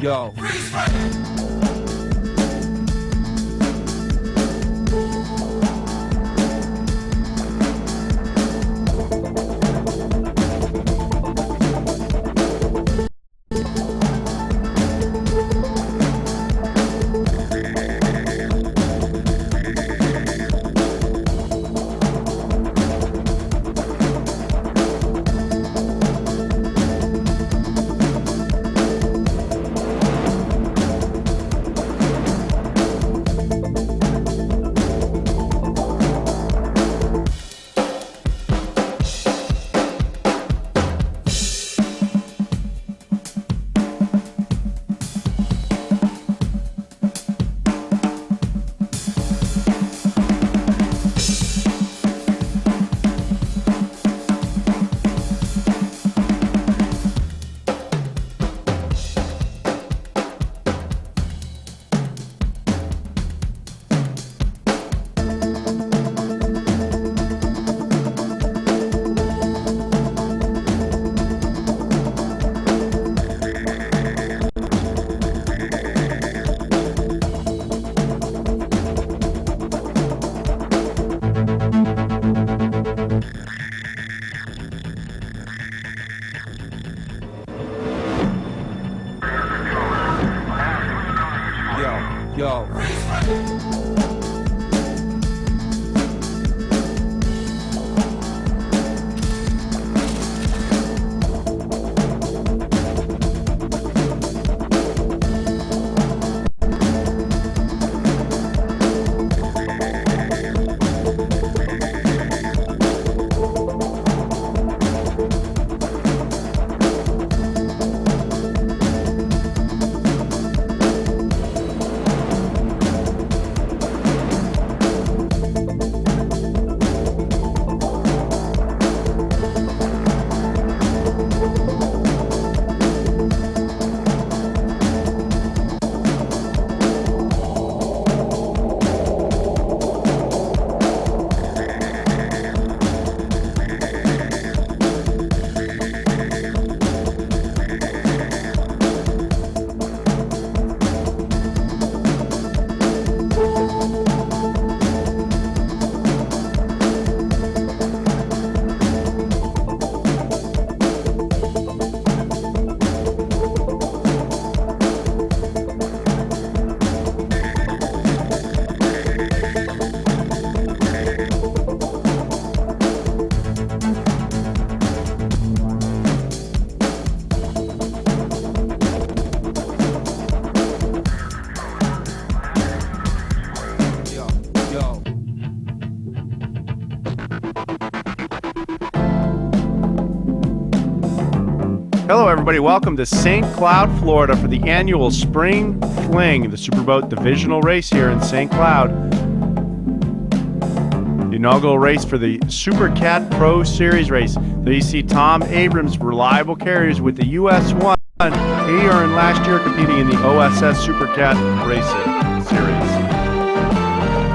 Yo. Yo. Hello, everybody. Welcome to St. Cloud, Florida for the annual Spring Fling, the Superboat divisional race here in St. Cloud. The inaugural race for the Super Cat Pro Series race. There you see Tom Abrams, reliable carriers with the US 1. He earned last year competing in the OSS Super Cat Racing Series.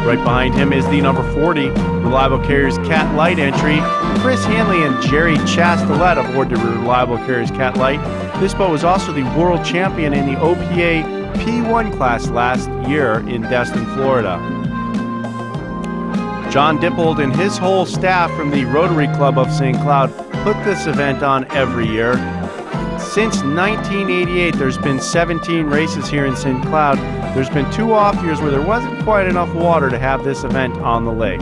Right behind him is the number 40, Reliable Carriers Cat Light entry. Chris Hanley and Jerry Chastelet aboard the Reliable Carriers Cat Light. This boat was also the world champion in the OPA P1 class last year in Destin, Florida. John Dippold and his whole staff from the Rotary Club of St. Cloud put this event on every year. Since 1988, there's been 17 races here in St. Cloud. There's been 2 off years where there wasn't quite enough water to have this event on the lake.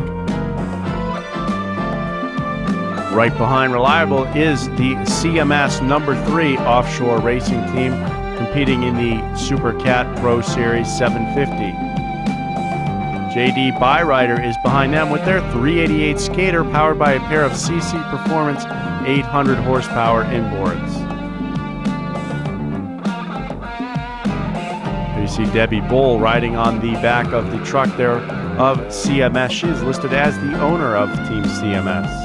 Right behind Reliable is the CMS number 3 offshore racing team competing in the Super Cat Pro Series 750. JD Byrider is behind them with their 388 skater powered by a pair of CC Performance 800 horsepower inboards. There you see Debbie Bull riding on the back of the truck there of CMS. She is listed as the owner of Team CMS.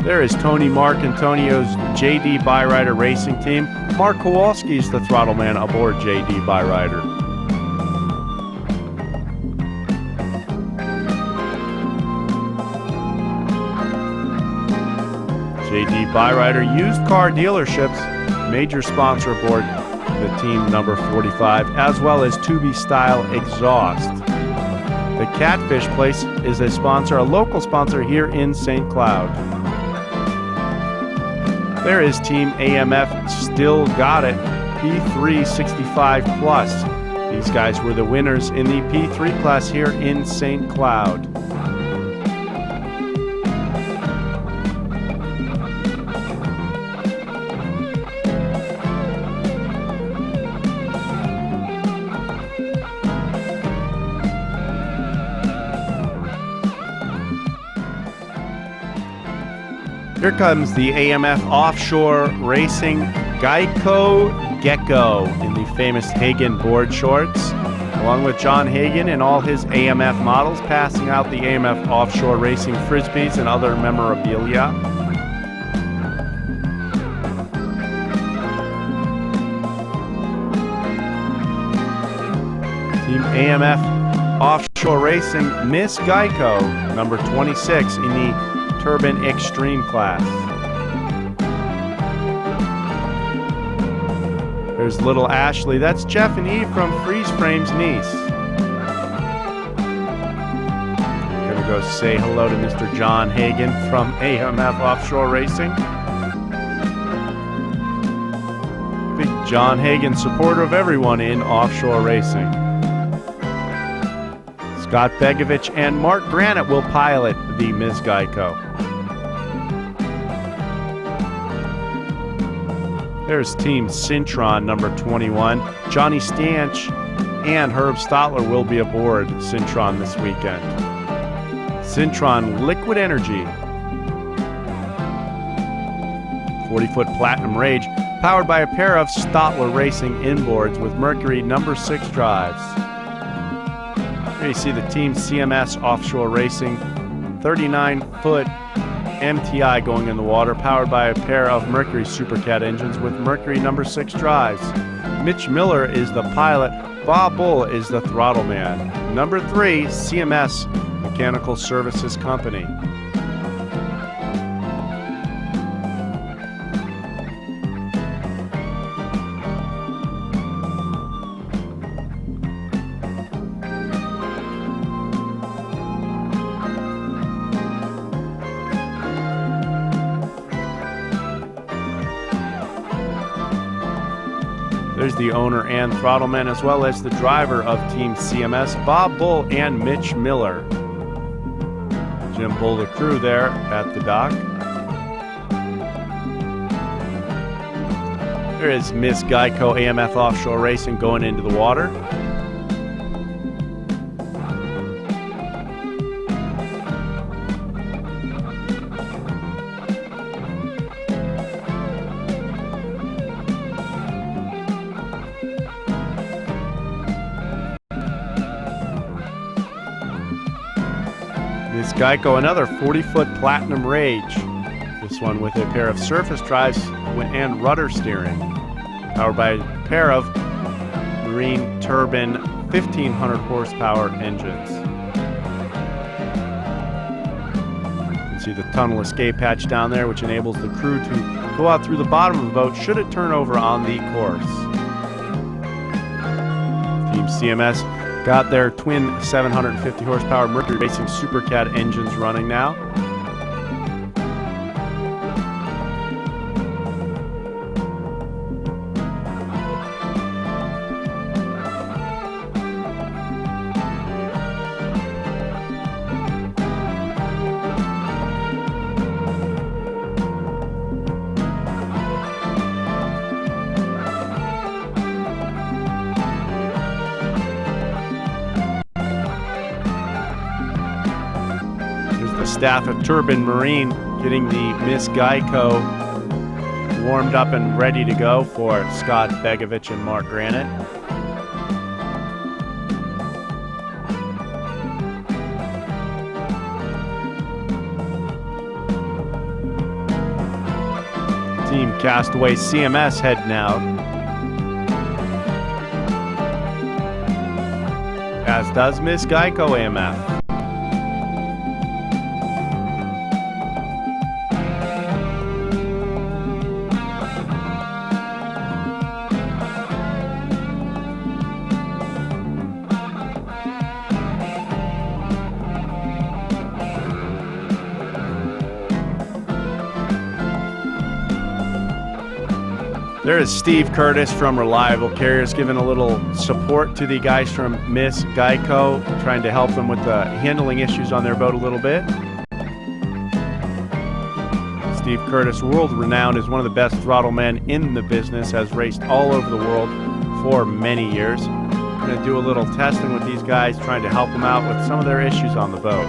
There is Tony Mark Antonio's JD Byrider Racing Team. Mark Kowalski is the throttle man aboard JD Byrider. JD Byrider Used Car Dealerships, major sponsor aboard the team number 45, as well as Tubi Style Exhaust. The Catfish Place is a sponsor, a local sponsor here in St. Cloud. There is Team AMF Still Got It P3 65 Plus. These guys were the winners in the P3 class here in St. Cloud. Here comes the AMF Offshore Racing Geico Gecko in the famous Hagen board shorts, along with John Hagen and all his AMF models, passing out the AMF Offshore Racing Frisbees and other memorabilia. Team AMF Offshore Racing Miss Geico, number 26 in the Turbine Extreme class. There's little Ashley. That's Jeff and Eve from Freeze Frame's niece. Gonna go say hello to Mr. John Hagen from AMF Offshore Racing. Big John Hagen supporter of everyone in offshore racing. Scott Begovich and Mark Granite will pilot the Ms. Geico. There's Team Syntron number 21. Johnny Stanch and Herb Stotler will be aboard Syntron this weekend. Syntron Liquid Energy. 40-foot Platinum Rage, powered by a pair of Stotler Racing inboards with Mercury number 6 drives. Here you see the Team CMS Offshore Racing 39-foot MTI going in the water, powered by a pair of Mercury Supercat engines with Mercury number 6 drives. Mitch Miller is the pilot. Bob Bull is the throttle man. Number 3, CMS Mechanical Services Company. There's the owner and throttleman, as well as the driver of Team CMS, Bob Bull and Mitch Miller. Jim Bull, the crew there at the dock. There is Miss Geico AMF Offshore Racing going into the water. Miss Geico, another 40-foot Platinum Rage. This one with a pair of surface drives and rudder steering. Powered by a pair of Marine Turbine 1,500 horsepower engines. You can see the tunnel escape hatch down there, which enables the crew to go out through the bottom of the boat should it turn over on the course. Team CMS got their twin 750 horsepower Mercury Racing Supercat engines running now. The staff of Turbine Marine getting the Miss Geico warmed up and ready to go for Scott Begovich and Mark Granite. Team Castaway CMS heading out, as does Miss Geico AMF. There is Steve Curtis from Reliable Carriers giving a little support to the guys from Miss Geico, trying to help them with the handling issues on their boat a little bit. Steve Curtis, world renowned, is one of the best throttle men in the business, has raced all over the world for many years. We're going to do a little testing with these guys, trying to help them out with some of their issues on the boat.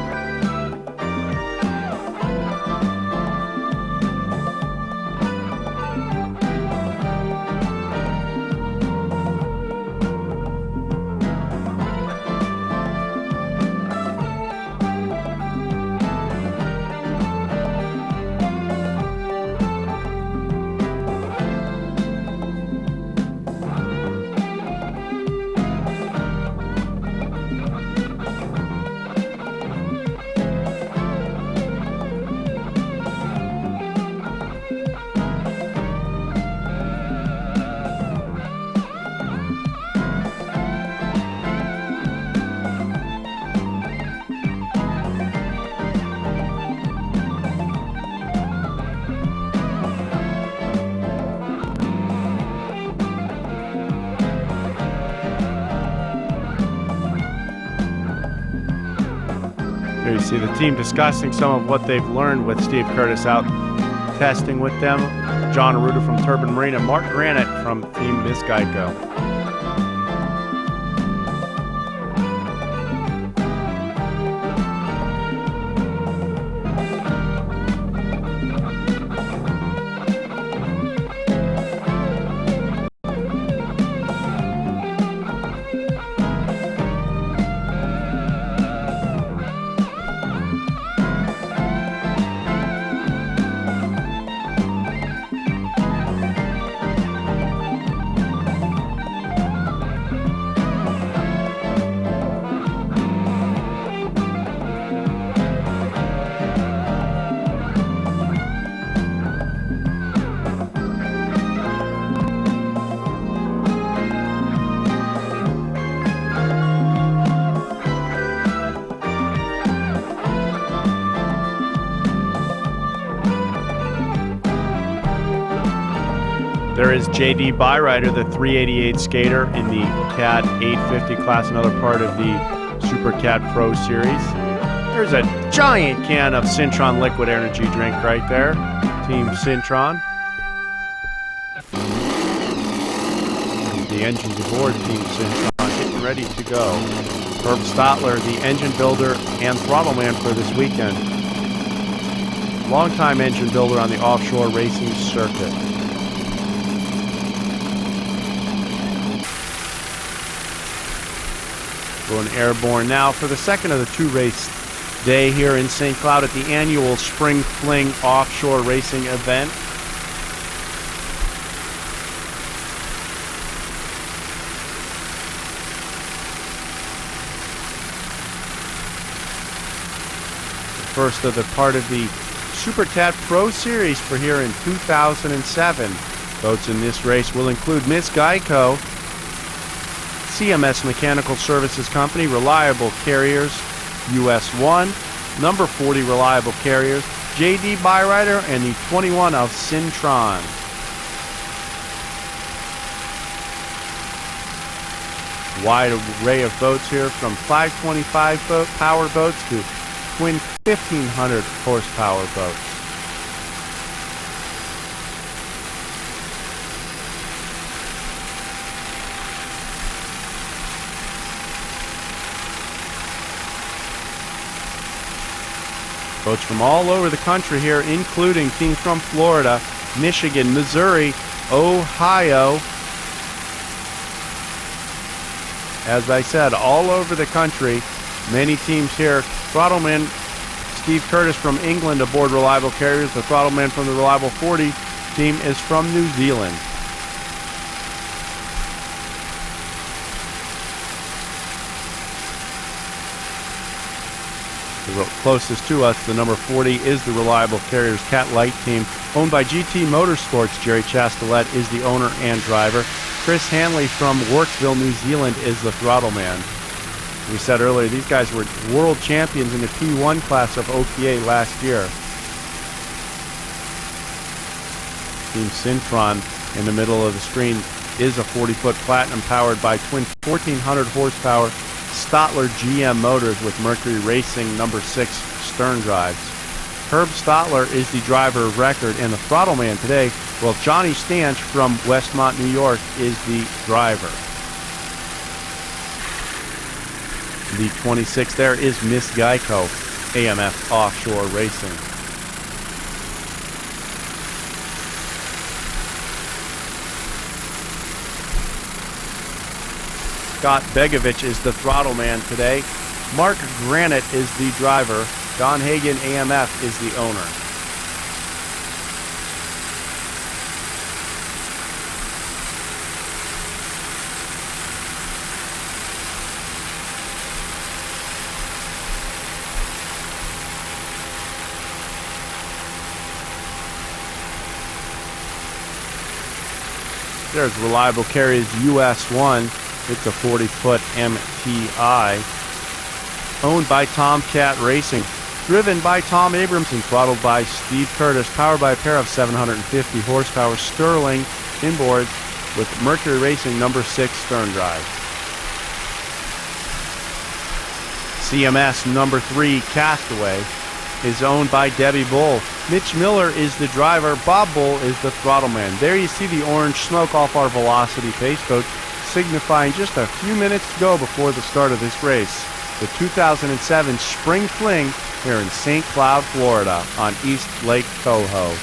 Here you see the team discussing some of what they've learned with Steve Curtis out testing with them. John Arruda from Turbine Marine and Mark Granite from Team Miss Geico. There is J.D. Byrider, the 388 skater in the Cat 850 class, another part of the Super Cat Pro Series. There's a giant can of Cintron liquid energy drink right there. Team Cintron. The engines aboard Team Cintron getting ready to go. Herb Stotler, the engine builder and throttle man for this weekend. Longtime engine builder on the offshore racing circuit. Going airborne now for the second of the two-race day here in St. Cloud at the annual Spring Fling Offshore Racing event. The first of the part of the Super Cat Pro Series for here in 2007. Boats in this race will include Miss Geico, CMS Mechanical Services Company, Reliable Carriers, US 1, number 40 Reliable Carriers, J.D. Byrider, and the 21 of Cintron. Wide array of boats here, from 525 power boats to twin 1,500 horsepower boats. Boats from all over the country here, including teams from Florida, Michigan, Missouri, Ohio. As I said, all over the country, many teams here. Throttleman Steve Curtis from England aboard Reliable Carriers. The Throttleman from the Reliable 40, team is from New Zealand. The closest to us, the number 40, is the Reliable Carriers Cat Light team, owned by GT Motorsports. Jerry Chastelet is the owner and driver. Chris Hanley from Worksville, New Zealand, is the throttle man. We said earlier, these guys were world champions in the T1 class of OPA last year. Team Syntron in the middle of the screen is a 40-foot Platinum powered by twin 1,400 horsepower Stotler GM motors with Mercury Racing number 6 stern drives. Herb Stotler is the driver of record and the throttle man today, while Johnny Stanch from Westmont, New York, is the driver. The 26 there is Miss Geico, AMF Offshore Racing. Scott Begovich is the throttle man today. Mark Granite is the driver. Don Hagen, AMF, is the owner. There's Reliable Carriers US1. It's a 40-foot MTI, owned by Tomcat Racing, driven by Tom Abrams and throttled by Steve Curtis, powered by a pair of 750 horsepower Sterling inboards with Mercury Racing number 6 stern drives. CMS number 3 Castaway is owned by Debbie Bull. Mitch Miller is the driver. Bob Bull is the throttle man. There you see the orange smoke off our Velocity pace boat, signifying just a few minutes to go before the start of this race. The 2007 Spring Fling here in St. Cloud, Florida on East Lake Coho.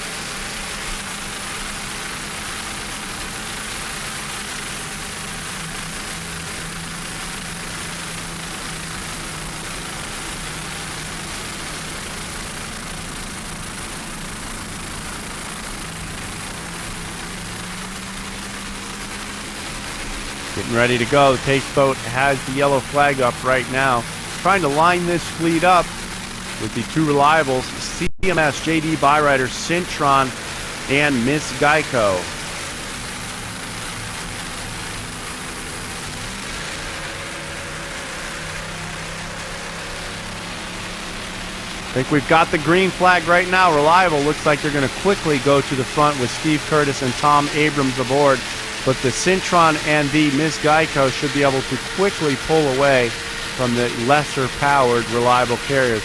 Getting ready to go. The pace boat has the yellow flag up right now. Trying to line this fleet up with the two reliables, CMS, JD Byrider, Syntron, and Miss Geico. I think we've got the green flag right now. Reliable looks like they're going to quickly go to the front with Steve Curtis and Tom Abrams aboard. But the Syntron and the Miss Geico should be able to quickly pull away from the lesser powered Reliable Carriers.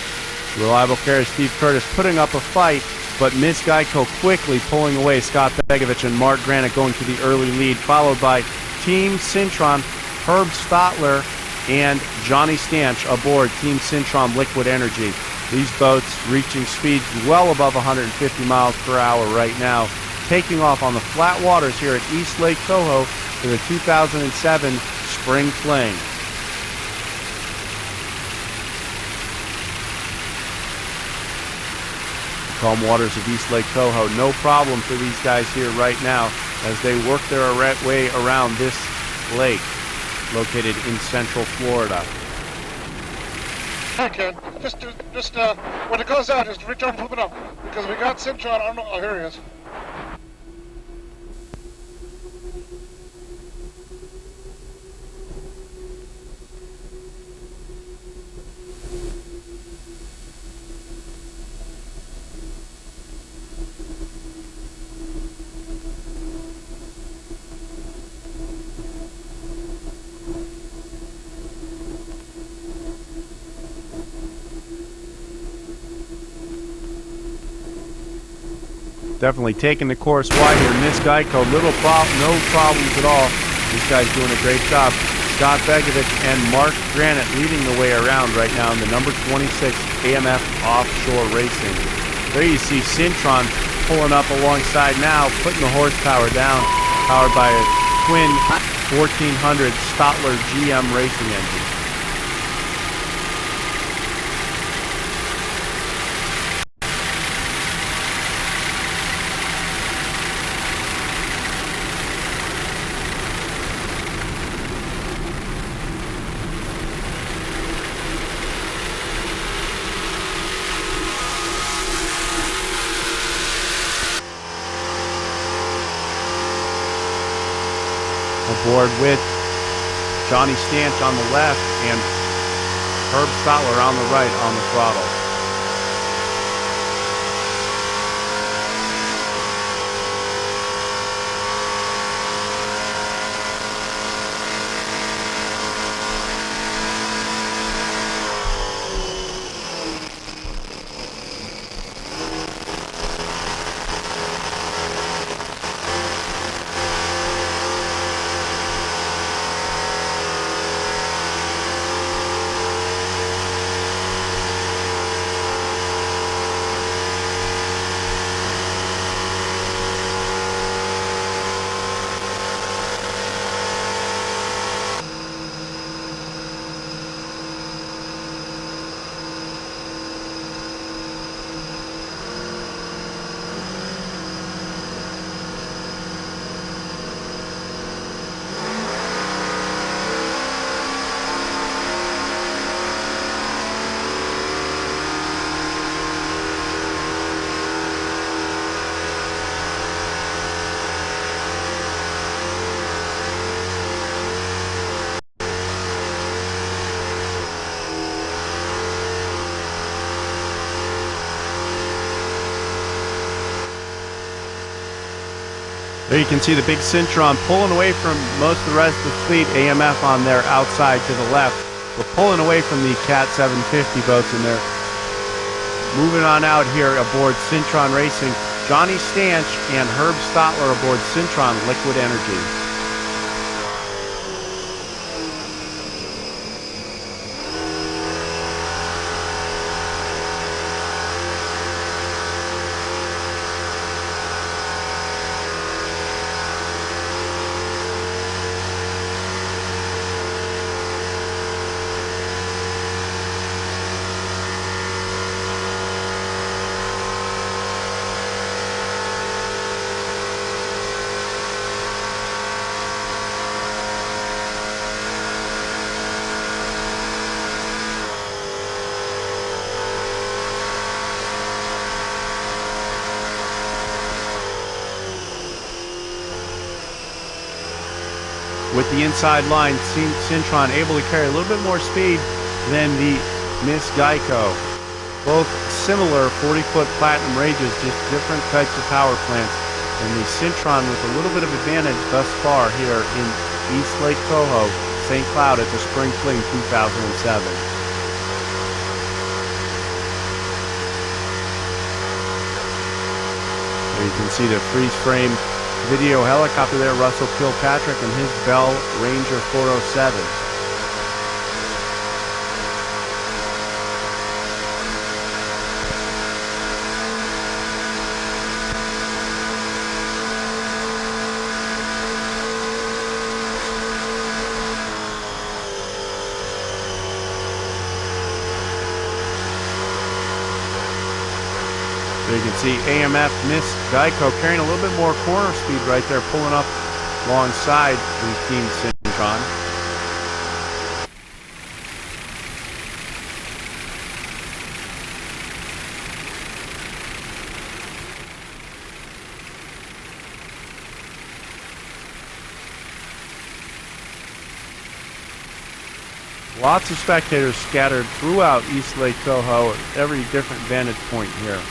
Reliable Carriers, Steve Curtis putting up a fight, but Miss Geico quickly pulling away. Scott Begovich and Mark Granite going to the early lead, followed by Team Syntron, Herb Stotler, and Johnny Stanch aboard Team Syntron Liquid Energy. These boats reaching speeds well above 150 miles per hour right now, taking off on the flat waters here at East Lake Coho for the 2007 Spring Fling. The calm waters of East Lake Coho, no problem for these guys here right now as they work their way around this lake located in central Florida. Hi, Ken. Just when it goes out, just return moving up because we got Syntron. I don't know. Oh, here he is. Definitely taking the course wide here. Miss Geico, no problems at all. This guy's doing a great job. Scott Begovich and Mark Granite leading the way around right now in the number 26 AMF Offshore Racing. There you see Syntron pulling up alongside now, putting the horsepower down, powered by a twin 1400 Stotler GM racing engine. aboard with Johnny Stanch on the left and Herb Stotler on the right on the throttle. There you can see the big Syntron pulling away from most of the rest of the fleet. AMF on their outside to the left. We're pulling away from the Cat 750 boats, and they're moving on out here aboard Syntron Racing. Johnny Stanch and Herb Stotler aboard Syntron Liquid Energy. With the inside line, Syntron able to carry a little bit more speed than the Miss Geico. Both similar 40-foot Platinum Rages, just different types of power plants. And the Syntron with a little bit of advantage thus far here in East Lake Tahoe, St. Cloud at the Spring Fling 2007. There you can see the freeze frame video helicopter there, Russell Kilpatrick and his Bell Ranger 407. There you can see AMF Miss Geico carrying a little bit more corner speed right there, pulling up alongside the Team Syntron. Lots of spectators scattered throughout East Lake Tahoe at every different vantage point here.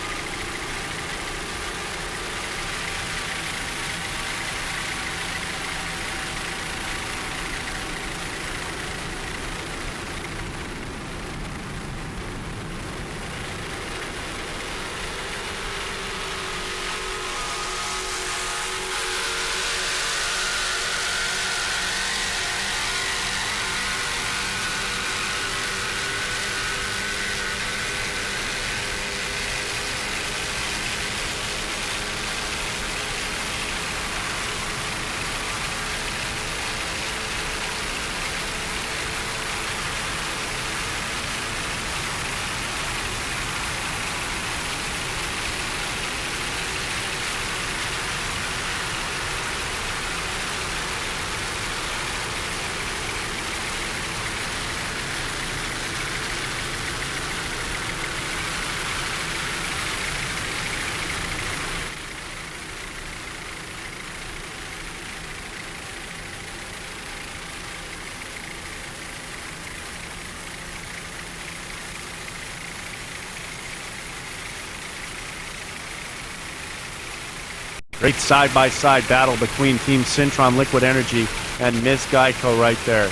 Great side-by-side battle between Team Syntron Liquid Energy and Miss Geico right there.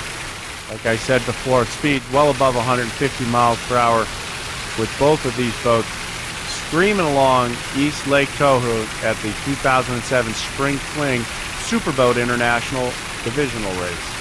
Like I said before, speed well above 150 miles per hour with both of these boats screaming along East Lake Toho at the 2007 Spring Fling Superboat International Divisional Race.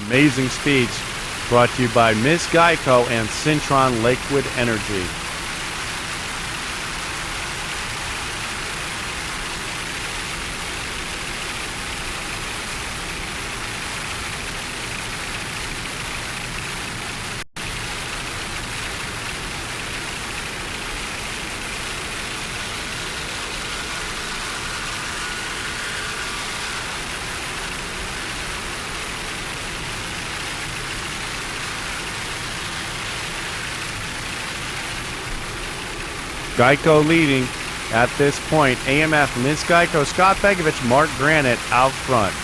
Amazing speeds brought to you by Miss Geico and Syntron Liquid Energy. Geico leading at this point. AMF, Miss Geico, Scott Begovich, Mark Granite out front.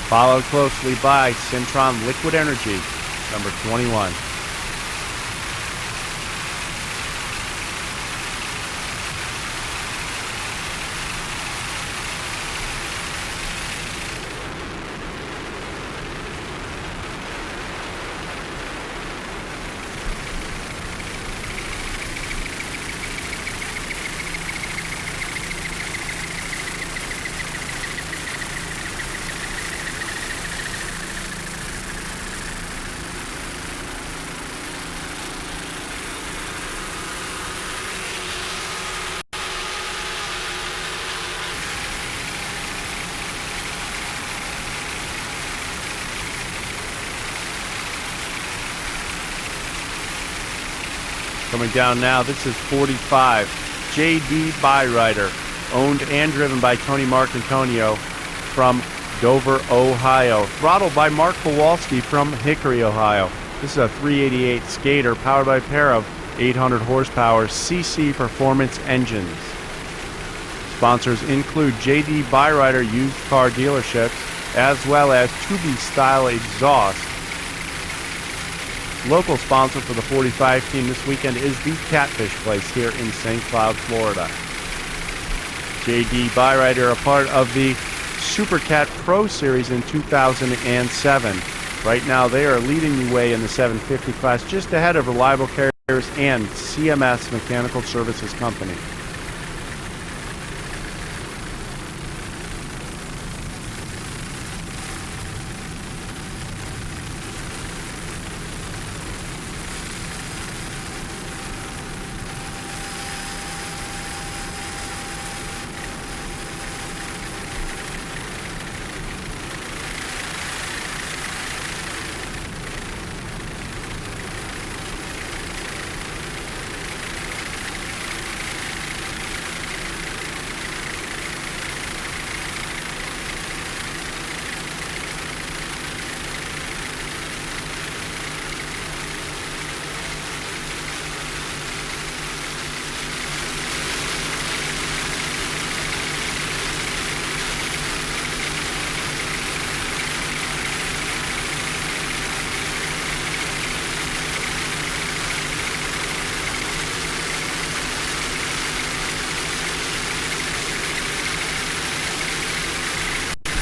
Followed closely by Syntron Liquid Energy, number 21. Coming down now, this is 45. J.D. Byrider, owned and driven by Tony Marcantonio from Dover, Ohio. Throttled by Mark Kowalski from Hickory, Ohio. This is a 388 Skater powered by a pair of 800 horsepower CC Performance engines. Sponsors include J.D. Byrider used car dealerships, as well as Tubi Style Exhaust. Local sponsor for the 45 team this weekend is the Catfish Place here in St. Cloud, Florida. J.D. Byrider, a part of the Super Cat Pro Series in 2007. Right now they are leading the way in the 750 class, just ahead of Reliable Carriers and CMS Mechanical Services Company.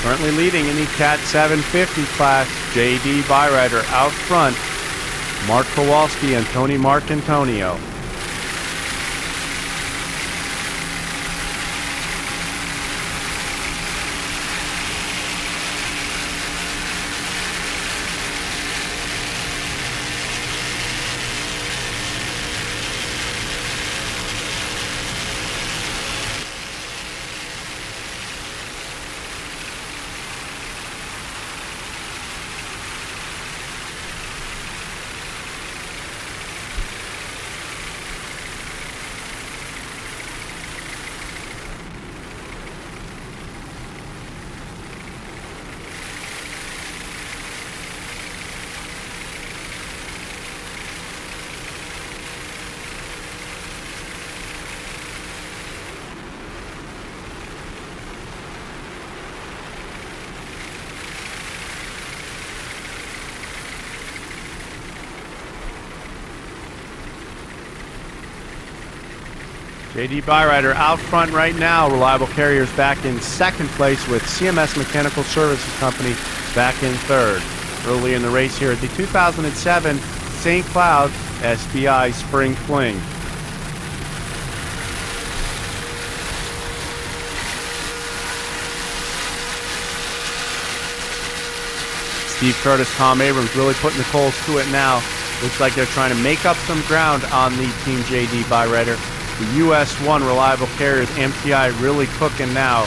Currently leading in the Cat 750 class, J.D. Byrider out front, Mark Kowalski and Tony Marcantonio. JD Byrider out front right now. Reliable Carriers back in second place with CMS Mechanical Services Company back in third. Early in the race here at the 2007 St. Cloud SBI Spring Fling. Steve Curtis, Tom Abrams really putting the coals to it now. Looks like they're trying to make up some ground on the Team JD Byrider. The US 1 Reliable Carriers, MTI, really cooking now.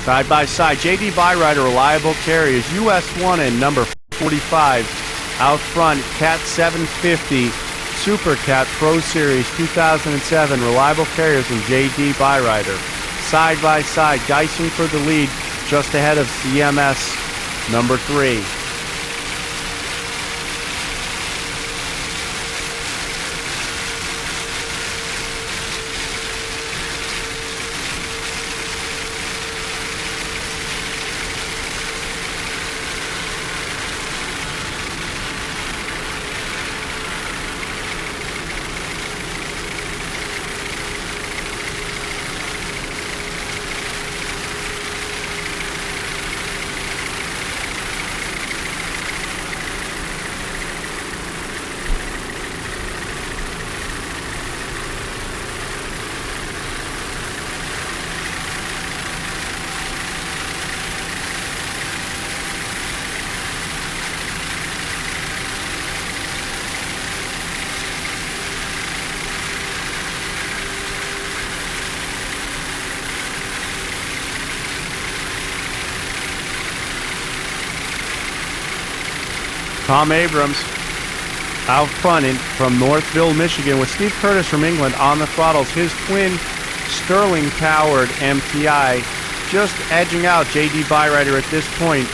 Side by side, JD Byrider, Reliable Carriers, US 1 and number 45. Out front, Cat 750, Super Cat Pro Series 2007, Reliable Carriers and JD Byrider. Side by side, dicing for the lead, just ahead of CMS number 3. Tom Abrams out front from Northville, Michigan, with Steve Curtis from England on the throttles. His twin Sterling-powered MTI just edging out JD Byrider at this point.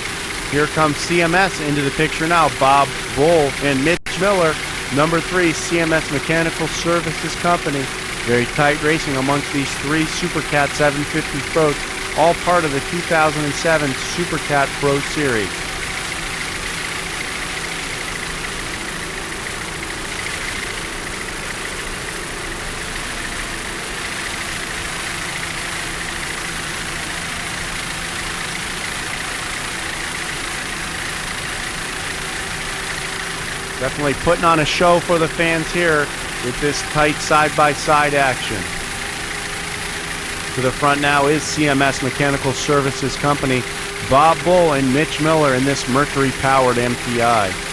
Here comes CMS into the picture now. Bob Bull and Mitch Miller, number 3, CMS Mechanical Services Company. Very tight racing amongst these 3 Super Cat 750 pros, all part of the 2007 Super Cat Pro Series. Definitely putting on a show for the fans here with this tight side-by-side action. To the front now is CMS Mechanical Services Company, Bob Bull and Mitch Miller in this Mercury-powered MTI.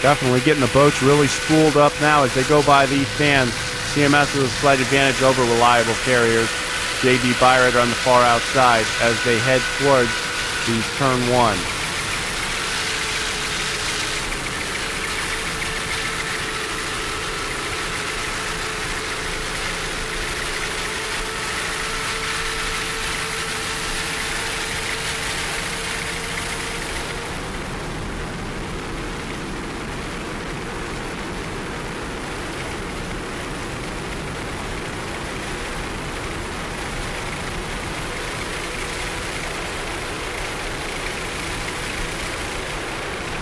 Definitely getting the boats really spooled up now as they go by these fans. CMS with a slight advantage over Reliable Carriers. JD Byrider on the far outside as they head towards the turn 1.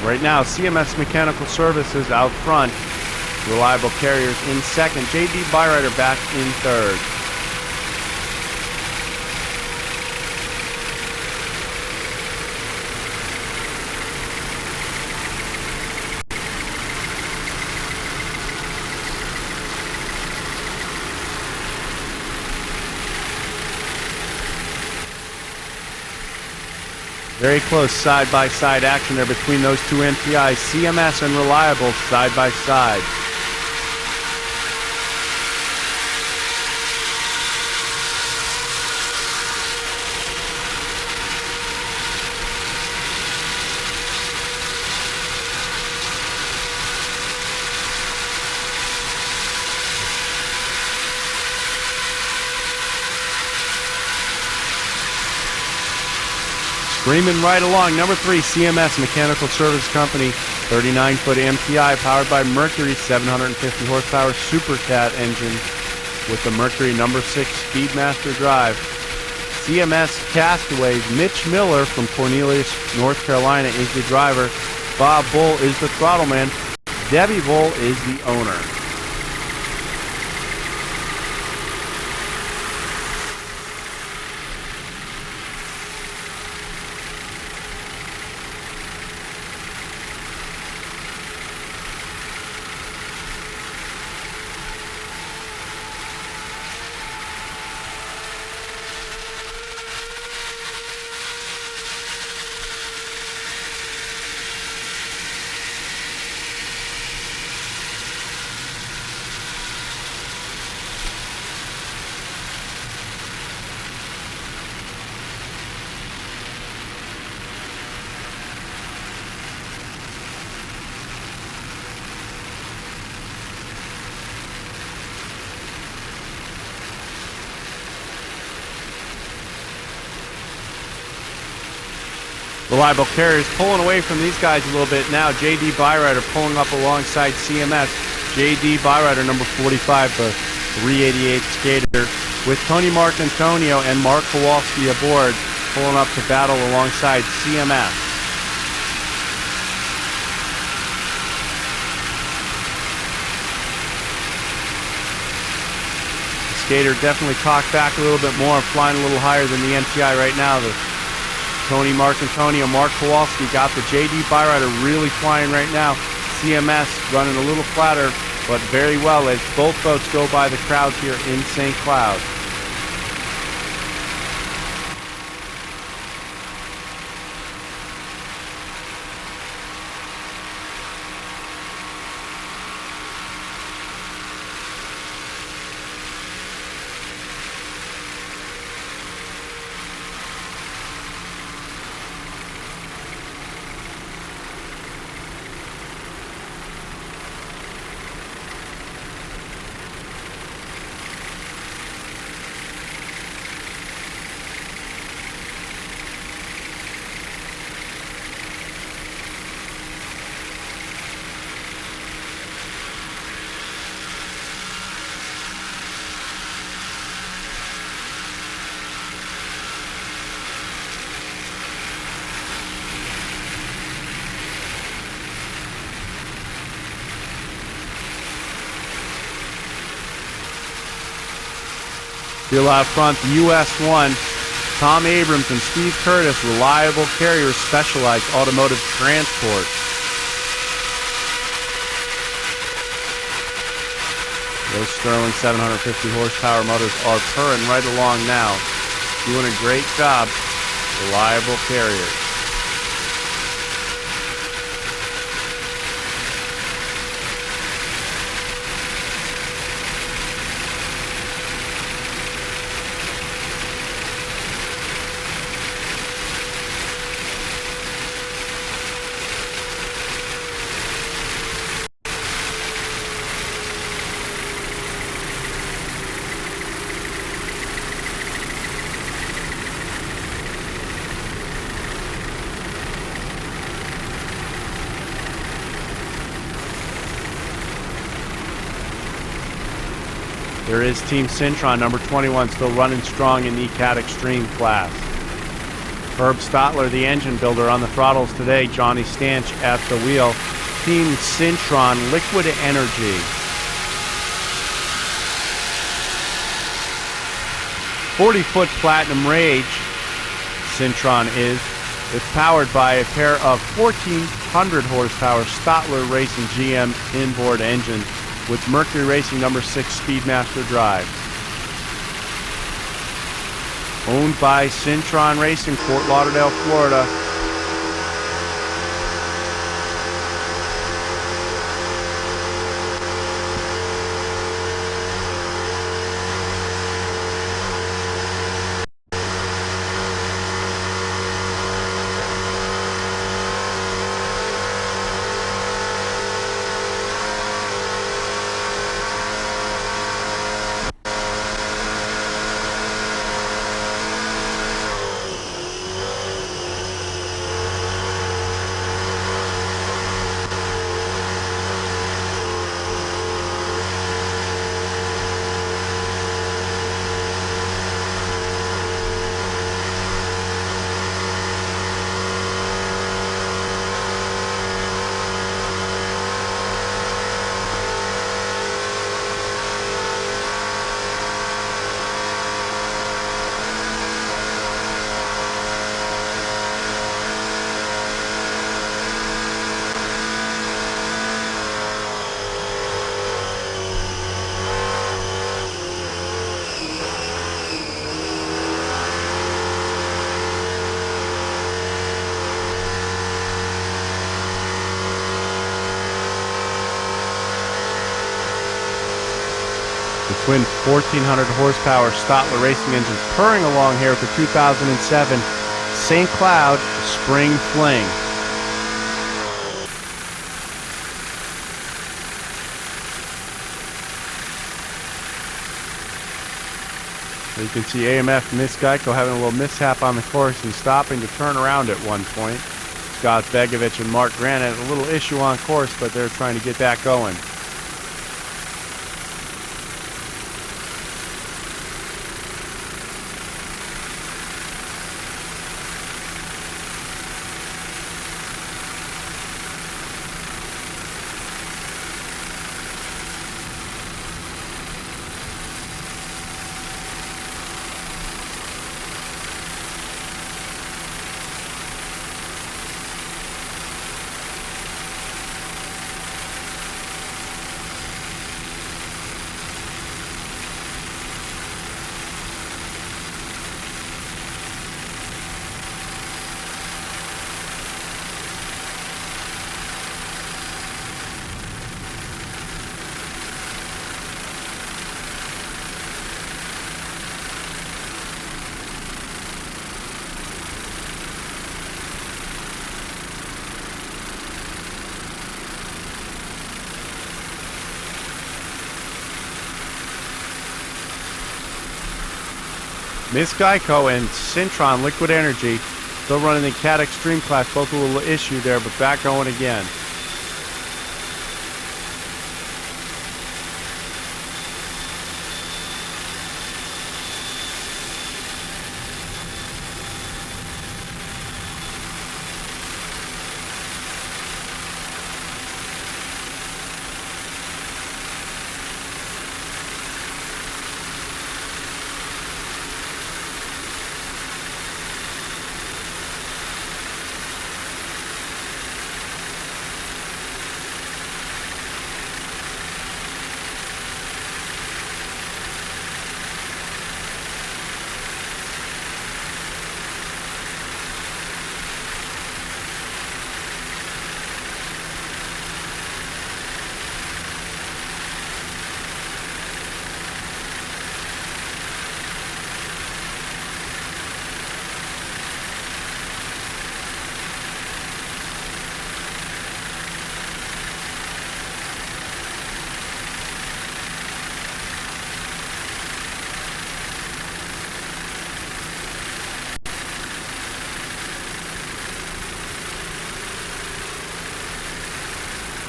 Right now, CMS Mechanical Services out front. Reliable Carriers in second. JD Byrider back in third. Very close side-by-side action there between those two MPIs, CMS and Reliable, side-by-side. Screaming right along, number 3, CMS Mechanical Service Company, 39-foot MPI powered by Mercury 750 horsepower Super Cat engine with the Mercury number 6 Speedmaster drive. CMS Castaways, Mitch Miller from Cornelius, North Carolina is the driver. Bob Bull is the throttle man. Debbie Bull is the owner. Reliable Carriers pulling away from these guys a little bit now. J.D. Byrider pulling up alongside CMS. J.D. Byrider, number 45, the 388 skater, with Tony Marcantonio and Mark Kowalski aboard, pulling up to battle alongside CMS. The skater definitely cocked back a little bit more, flying a little higher than the MPI right now. The Tony Marcantonio, Mark Kowalski got the J.D. Byrider really flying right now. CMS running a little flatter, but very well as both boats go by the crowds here in St. Cloud. Still out front, the US 1, Tom Abrams and Steve Curtis, Reliable Carriers, Specialized Automotive Transport. Those Sterling 750 horsepower motors are purring right along now. Doing a great job, Reliable Carriers. There is Team Syntron, number 21, still running strong in the Cat Extreme class. Herb Stotler, the engine builder, on the throttles today. Johnny Stanch at the wheel. Team Syntron, Liquid Energy. "40-foot Platinum Rage," Syntron is. It's powered by a pair of 1,400 horsepower Stotler Racing GM inboard engines with Mercury Racing number 6 Speedmaster drive. owned by Cintron Racing, Fort Lauderdale, Florida. The twin 1,400 horsepower Stotler racing engine purring along here with the 2007 St. Cloud Spring Fling. So you can see AMF Miss Geico having a little mishap on the course and stopping to turn around at one point. Scott Begovich and Mark Grant had a little issue on course, but they're trying to get that going. Miss Geico and Cintron Liquid Energy still running the Cat Extreme class, both a little issue there, but back going again.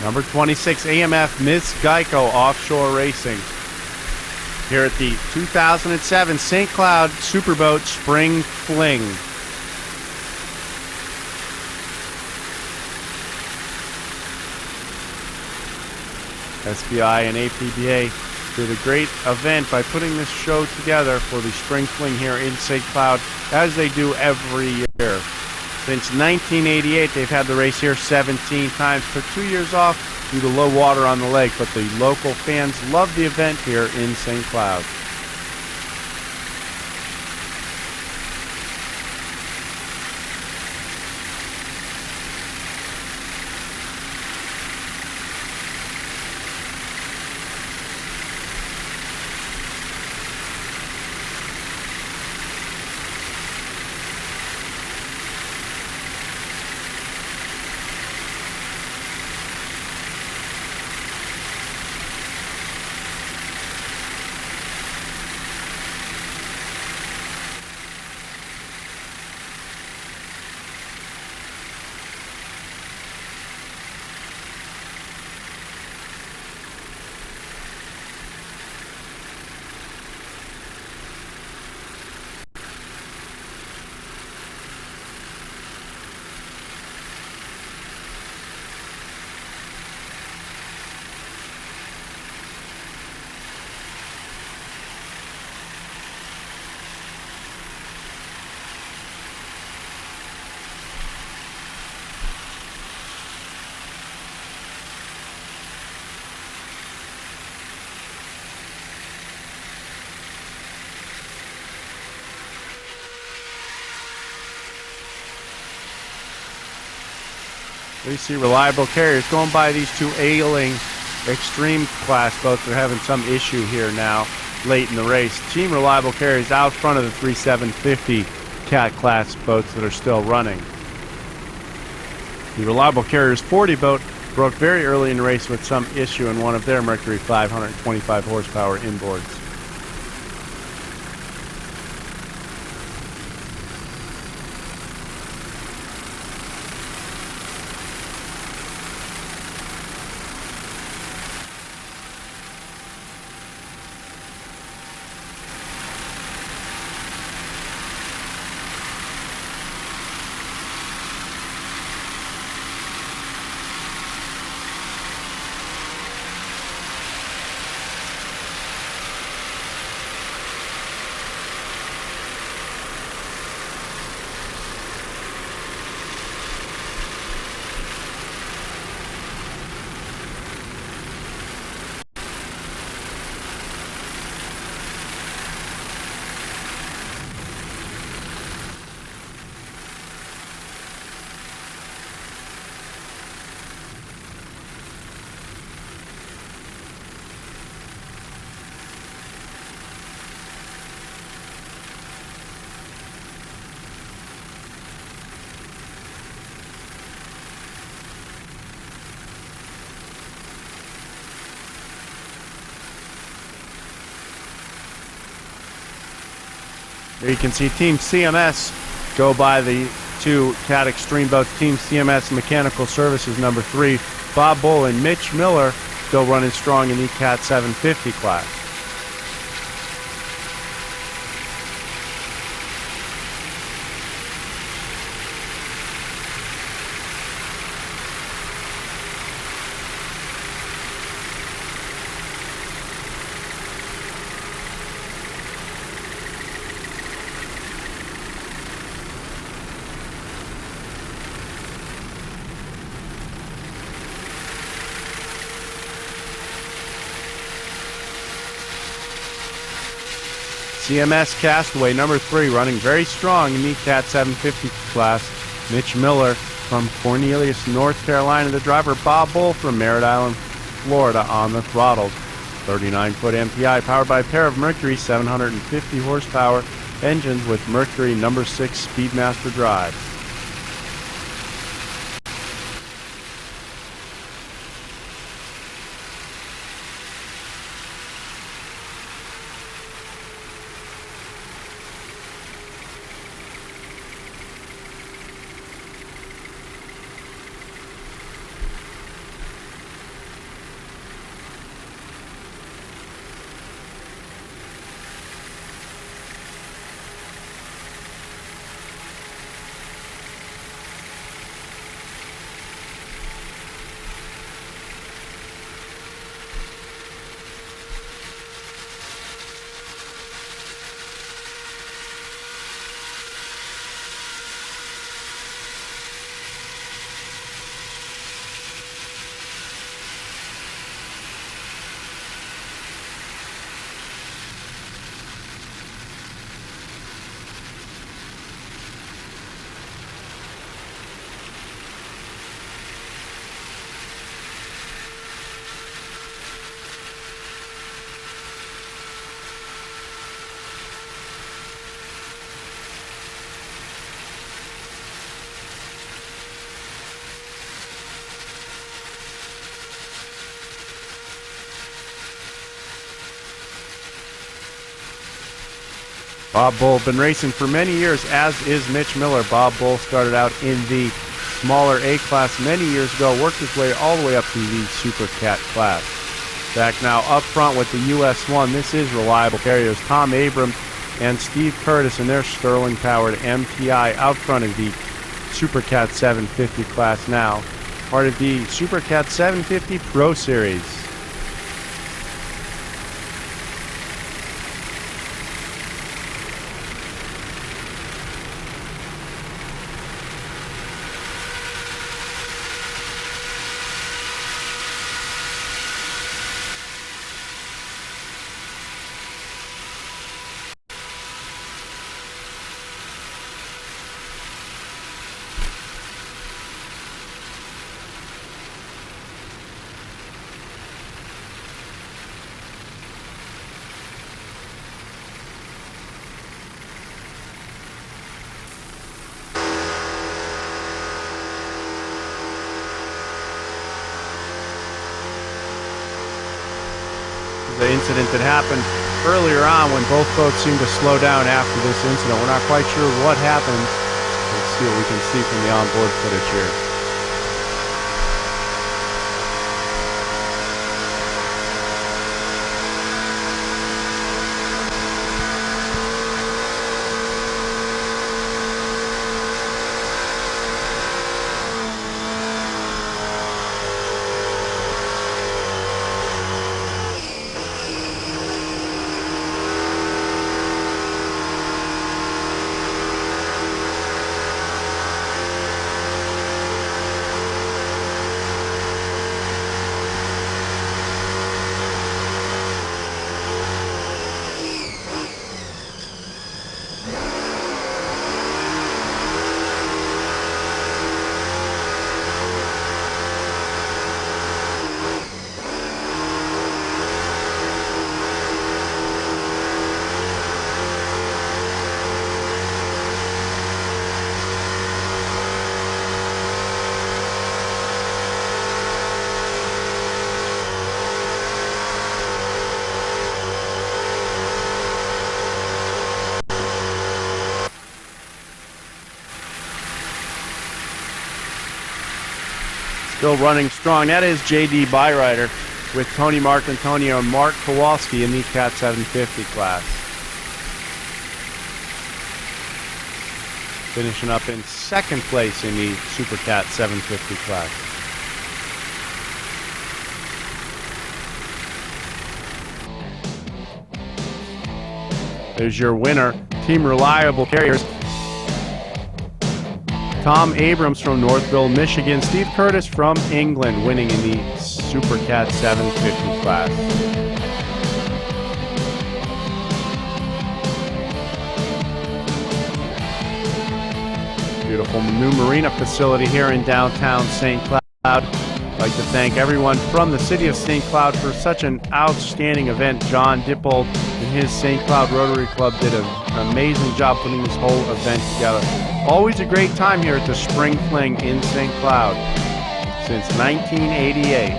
Number 26, AMF Miss Geico Offshore Racing. Here at the 2007 St. Cloud Superboat Spring Fling. SBI and APBA did a great event by putting this show together for the Spring Fling here in St. Cloud, as they do every year. Since 1988, they've had the race here 17 times. Took 2 years off due to low water on the lake, but the local fans love the event here in St. Cloud. We see reliable carriers going by these two ailing extreme class boats. They're having some issue here now late in the race. Team Reliable Carriers out front of the 3750 Cat class boats that are still running. The Reliable Carriers 40 boat broke very early in the race with some issue in one of their Mercury 525 horsepower inboards. Here you can see Team CMS go by the two Cat Extreme boats. Team CMS Mechanical Services number 3, Bob Bull and Mitch Miller, still running strong in the Cat 750 class. CMS Castaway number 3 running very strong in the Cat 750 class. Mitch Miller from Cornelius, North Carolina. The driver Bob Bull from Merritt Island, Florida on the throttles. 39-foot MPI powered by a pair of Mercury 750 horsepower engines with Mercury number 6 Speedmaster drive. Bob Bull been racing for many years, as is Mitch Miller. Bob Bull started out in the smaller A class many years ago, worked his way all the way up to the Super Cat class. Back now up front with the US1, this is Reliable Carriers. Tom Abrams and Steve Curtis in their Sterling-powered MTI out front of the Super Cat 750 class now, part of the Super Cat 750 Pro Series. the incident that happened earlier on when both boats seemed to slow down after this incident. We're not quite sure what happened. Let's see what we can see from the onboard footage here. Still running strong. That is J.D. Byrider with Tony Marcantonio and Mark Kowalski in the Cat 750 class. Finishing up in second place in the Super Cat 750 class. There's your winner, Team Reliable Carriers. Tom Abrams from Northville, Michigan. Steve Curtis from England winning in the Super Cat 750 class. Beautiful new marina facility here in downtown St. Cloud. I'd like to thank everyone from the city of St. Cloud for such an outstanding event. John Dippold and his St. Cloud Rotary Club did an amazing job putting this whole event together. Always a great time here at the Spring Fling in St. Cloud since 1988.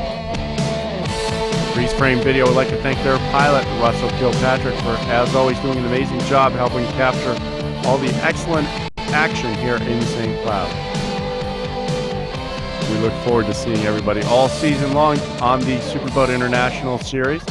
Freeze frame video would like to thank their pilot, Russell Kilpatrick, for, as always, doing an amazing job helping capture all the excellent action here in St. Cloud. We look forward to seeing everybody all season long on the Superboat International Series.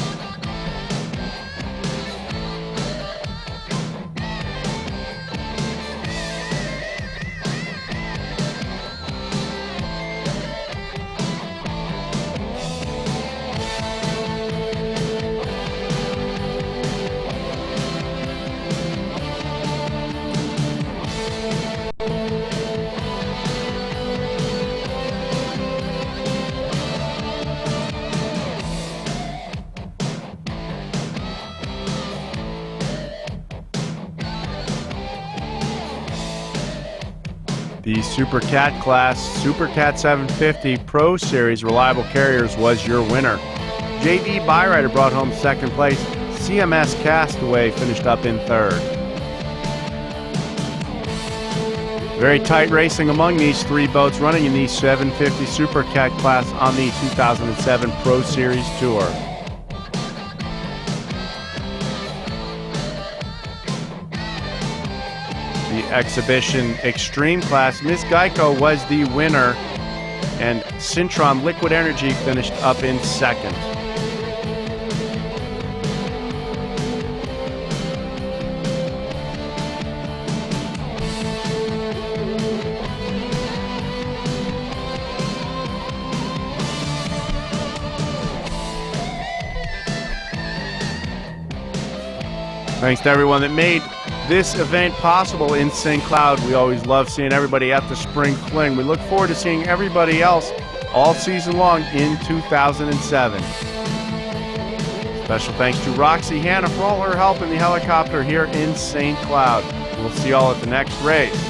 The Super Cat class, Super Cat 750 Pro Series Reliable Carriers was your winner. J.D. Byrider brought home second place. CMS Castaway finished up in third. Very tight racing among these three boats running in the 750 Super Cat class on the 2007 Pro Series Tour. The Exhibition Extreme class, Miss Geico was the winner, and Syntron Liquid Energy finished up in second. Thanks to everyone that made this event possible in St. Cloud. We always love seeing everybody at the Spring Fling. We look forward to seeing everybody else all season long in 2007. Special thanks to Roxy Hanna for all her help in the helicopter here in St. Cloud. We'll see you all at the next race.